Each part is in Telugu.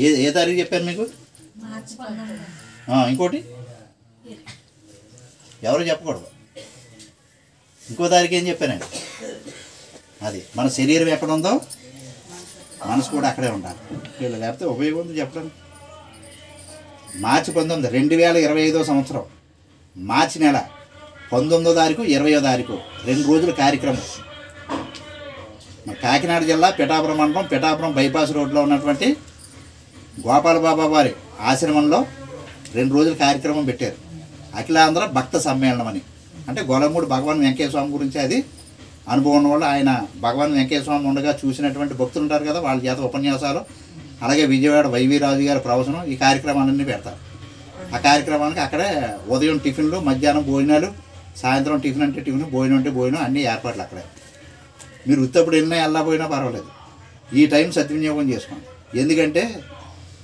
ఏ ఏ తారీఖు చెప్పారు మీకు? ఇంకోటి ఎవరు చెప్పకూడదు. ఇంకో తారీఖు ఏం చెప్పానండి? అది మన శరీరం ఎక్కడ ఉందో మనసు కూడా అక్కడే ఉండాలి. వీళ్ళు లేకపోతే ఉపయోగం ఉంది చెప్పడం. మార్చి 19, 2025 సంవత్సరం మార్చి నెల 19వ తారీఖు 20వ తారీఖు 2 రోజుల కార్యక్రమం. కాకినాడ జిల్లా పిఠాపురం మండలం పిఠాపురం బైపాస్ రోడ్లో ఉన్నటువంటి గోపాల బాబా వారి ఆశ్రమంలో 2 రోజుల కార్యక్రమం పెట్టారు. అఖిలాంధ్ర భక్త సమ్మేళనం అని. అంటే గొలమూడి భగవాన్ వెంకయ్య స్వామి గురించి అది అనుభవం ఉన్న వాళ్ళు, ఆయన భగవాన్ వెంకయ్య స్వామి ఉండగా చూసినటువంటి భక్తులు ఉంటారు కదా, వాళ్ళ చేత ఉపన్యాసాలు, అలాగే విజయవాడ వైవి రాజు గారి ప్రవచనం, ఈ కార్యక్రమాలన్నీ పెడతారు. ఆ కార్యక్రమానికి అక్కడే ఉదయం టిఫిన్లు, మధ్యాహ్నం భోజనాలు, సాయంత్రం టిఫిన్ అంటే టిఫిన్, భోజనం అంటే భోజనం, అన్నీ ఏర్పాట్లు అక్కడే. మీరు ఉత్తప్పుడు వెళ్ళినా వెళ్ళకపోయినా పర్వాలేదు, ఈ టైం సద్వినియోగం చేసుకోండి. ఎందుకంటే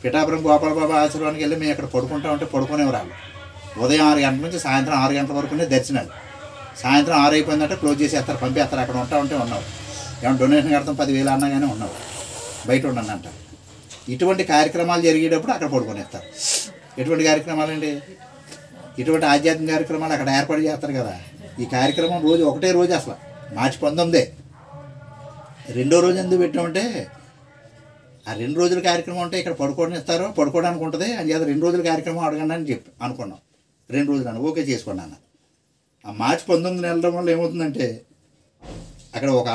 పిఠాపురం గోపాల బాబా ఆశ్రమానికి వెళ్ళి మేము ఇక్కడ పడుకుంటామంటే పడుకునేవాళ్ళు. ఉదయం 6 గంటల నుంచి సాయంత్రం 6 గంటల వరకునే దర్శనాలు. సాయంత్రం 6 అయిపోయిందంటే క్లోజ్ చేసేస్తారు, పంపేస్తారు. అక్కడ ఉంటామంటే ఉన్నావు, ఏమన్నా డొనేషన్ కడతాం 10,000 అన్నా కానీ ఉన్నావు, బయట ఉండండి అంటారు. ఇటువంటి కార్యక్రమాలు జరిగేటప్పుడు అక్కడ పడుకునేస్తారు. ఎటువంటి కార్యక్రమాలు అండి? ఇటువంటి ఆధ్యాత్మిక కార్యక్రమాలు అక్కడ ఏర్పాటు చేస్తారు కదా. ఈ కార్యక్రమం రోజు ఒకటే రోజు, అసలు మార్చి 19. రెండో రోజు ఎందుకు పెట్టామంటే ఆ 2 రోజుల కార్యక్రమం అంటే ఇక్కడ పడుకోనిస్తారు, పడుకోవడానికి ఉంటుంది అని చేత 2 రోజుల కార్యక్రమం అడగండి అని చెప్పి అనుకున్నాం. 2 రోజులు అని ఓకే చేసుకోండి అన్న. ఆ మార్చి 19 వెళ్ళడం వల్ల ఏమవుతుందంటే అక్కడ ఒక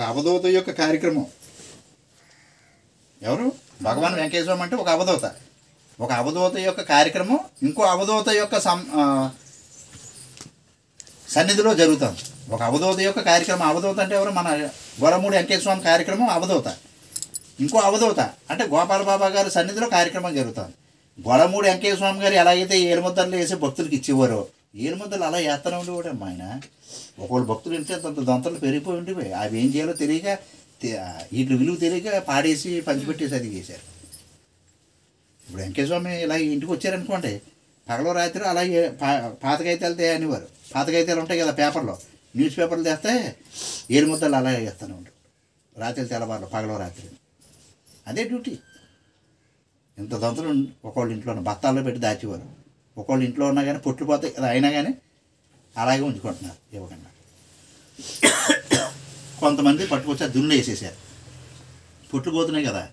అవధూత యొక్క కార్యక్రమం. ఎవరు? భగవాన్ వెంకయ్య స్వామి అంటే ఒక అవధూత యొక్క కార్యక్రమం ఇంకో అవధూత యొక్క సన్నిధిలో జరుగుతుంది. ఒక అవధూత యొక్క కార్యక్రమం. అవధూత అంటే ఎవరు? మన గొలమూడి వెంకయ్య స్వామి కార్యక్రమం అవధూత. ఇంకో అవధూత అంటే గోపాల బాబా గారి సన్నిధిలో కార్యక్రమం జరుగుతుంది. గొలమూడి వెంకయ్య స్వామి గారు ఎలాగైతే ఏలుముద్దలు వేసి భక్తులకి ఇచ్చేవారో, ఏలుముద్దలు అలా వేస్తూనే ఉండేవాడు అమ్మా ఆయన. ఒకళ్ళు భక్తులు ఇంటే అంత దొంతలు పెరిగిపోయి ఉండేవి. అవి ఏం చేయాలో తెలియక, వీటి విలువ తెలియక పాడేసి పంచిపెట్టేసి అది చేశారు. ఇప్పుడు వెంకయ్య స్వామి ఇలా ఇంటికి వచ్చారనుకోండి, పగలో రాత్రి అలా పాతకైతాలు అనేవారు. పాతకైతాలు ఉంటాయి కదా పేపర్లో, న్యూస్ పేపర్లు తెస్తే ఏలుముద్దలు అలా వేస్తూనే ఉంటారు. రాత్రి తెల్లవారులు, పగలో రాత్రి. అదే డ్యూటీ. ఇంత దొంతలు ఒకళ్ళ ఇంట్లో బత్తాల్లో పెట్టి దాచేవారు. ఒకళ్ళ ఇంట్లో ఉన్నా కానీ పొట్లు పోతాయి కదా, అయినా కానీ అలాగే ఉంచుకుంటున్నారు ఇవ్వకుండా. కొంతమంది పట్టుకొచ్చి దున్నులు వేసేసారు. పొట్లు పోతున్నాయి కదా,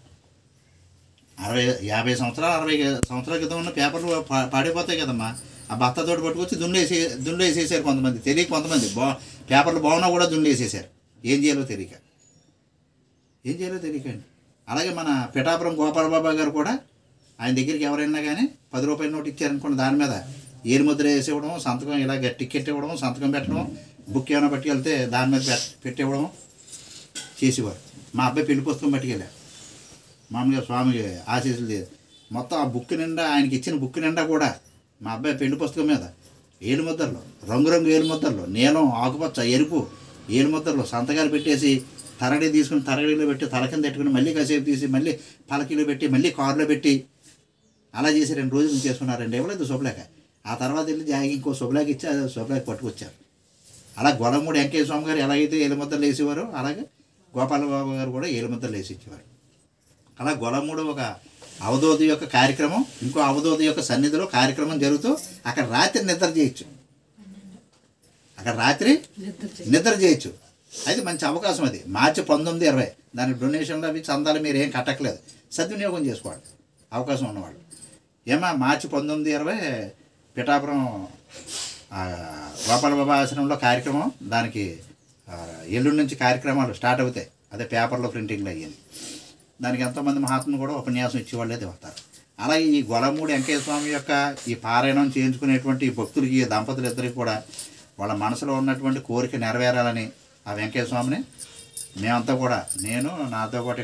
50 సంవత్సరాలు 60 సంవత్సరాల క్రితం ఉన్న పేపర్లు పాడైపోతాయి కదమ్మా. ఆ బత్తతోటి పట్టుకొచ్చి దున్నులు వేసేసారు. కొంతమంది తెలియక, కొంతమంది పేపర్లు బాగున్నా కూడా దున్నులు వేసేసారు. ఏం చేయాలో తెలియకండి. అలాగే మన పిఠాపురం గోపాల బాబా గారు కూడా, ఆయన దగ్గరికి ఎవరైనా కానీ 10 రూపాయల నోటు ఇచ్చారనుకోండి, దాని మీద ఏలుముద్ర వేసివ్వడం, సంతకం ఇలాగ టికెట్ ఇవ్వడం, సంతకం పెట్టడం, బుక్ ఏమైనా పట్టుకెళ్తే దాని మీద పెట్టివ్వడం చేసేవారు. మా అబ్బాయి పెళ్లి పుస్తకం పట్టుకెళ్ళారు. మామూలుగా స్వామి ఆశీస్సులు మొత్తం ఆ బుక్ నిండా, ఆయనకి ఇచ్చిన బుక్ నిండా కూడా మా అబ్బాయి పెళ్లి పుస్తకం మీద ఏలుముద్రలు, రంగురంగు ఏలుముద్రలు, నీలం, ఆకుపచ్చ, ఎరుపు ఏలుముద్రలు సంతకాలు పెట్టేసి తరగడి తీసుకుని తరగడిలో పెట్టి తల కింద పెట్టుకుని మళ్ళీ కాసేపు తీసి మళ్ళీ పలకీలో పెట్టి మళ్ళీ కారులో పెట్టి అలా చేసి 2 రోజులు చేసుకున్నారు. 2 ఇవ్వలేదు శుభలేఖ. ఆ తర్వాత వెళ్ళి జాగి ఇంకో శుభలేఖ ఇచ్చి ఆ శుభలేఖ పట్టుకొచ్చారు. అలా గొలమూడి వెంకయ్య స్వామి గారు ఎలాగైతే ఏలుముద్దలు వేసేవారో అలాగే గోపాల బాబు గారు కూడా ఏలుముద్దలు వేసి ఇచ్చేవారు. అలా గొలమూడు ఒక అవధూత యొక్క కార్యక్రమం, ఇంకో అవధూత యొక్క సన్నిధిలో కార్యక్రమం జరుగుతూ అక్కడ రాత్రి నిద్ర చేయొచ్చు. అయితే మంచి అవకాశం అది. మార్చి 19, 20 దానికి డొనేషన్లు అవి చందాలు మీరు ఏం కట్టట్లేదు, సద్వినియోగం చేసుకోవాలి అవకాశం ఉన్నవాళ్ళు. మార్చి 19, 20 పిఠాపురం గోపాల బాబా ఆశ్రమంలో కార్యక్రమం. దానికి ఎల్లుండి నుంచి కార్యక్రమాలు స్టార్ట్ అవుతాయి. అదే పేపర్లో ప్రింటింగ్లు అయ్యింది. దానికి ఎంతోమంది మహాత్ములు కూడా ఉపన్యాసం ఇచ్చేవాళ్ళే వస్తారు. అలాగే ఈ గొలమూడి వెంకయ్య స్వామి యొక్క ఈ పారాయణం చేయించుకునేటువంటి భక్తులకి, దంపతులు ఇద్దరికి కూడా వాళ్ళ మనసులో ఉన్నటువంటి కోరిక నెరవేరాలని ఆ వెంకయ్య స్వామిని మేమంతా కూడా, నేను నాతో పాటు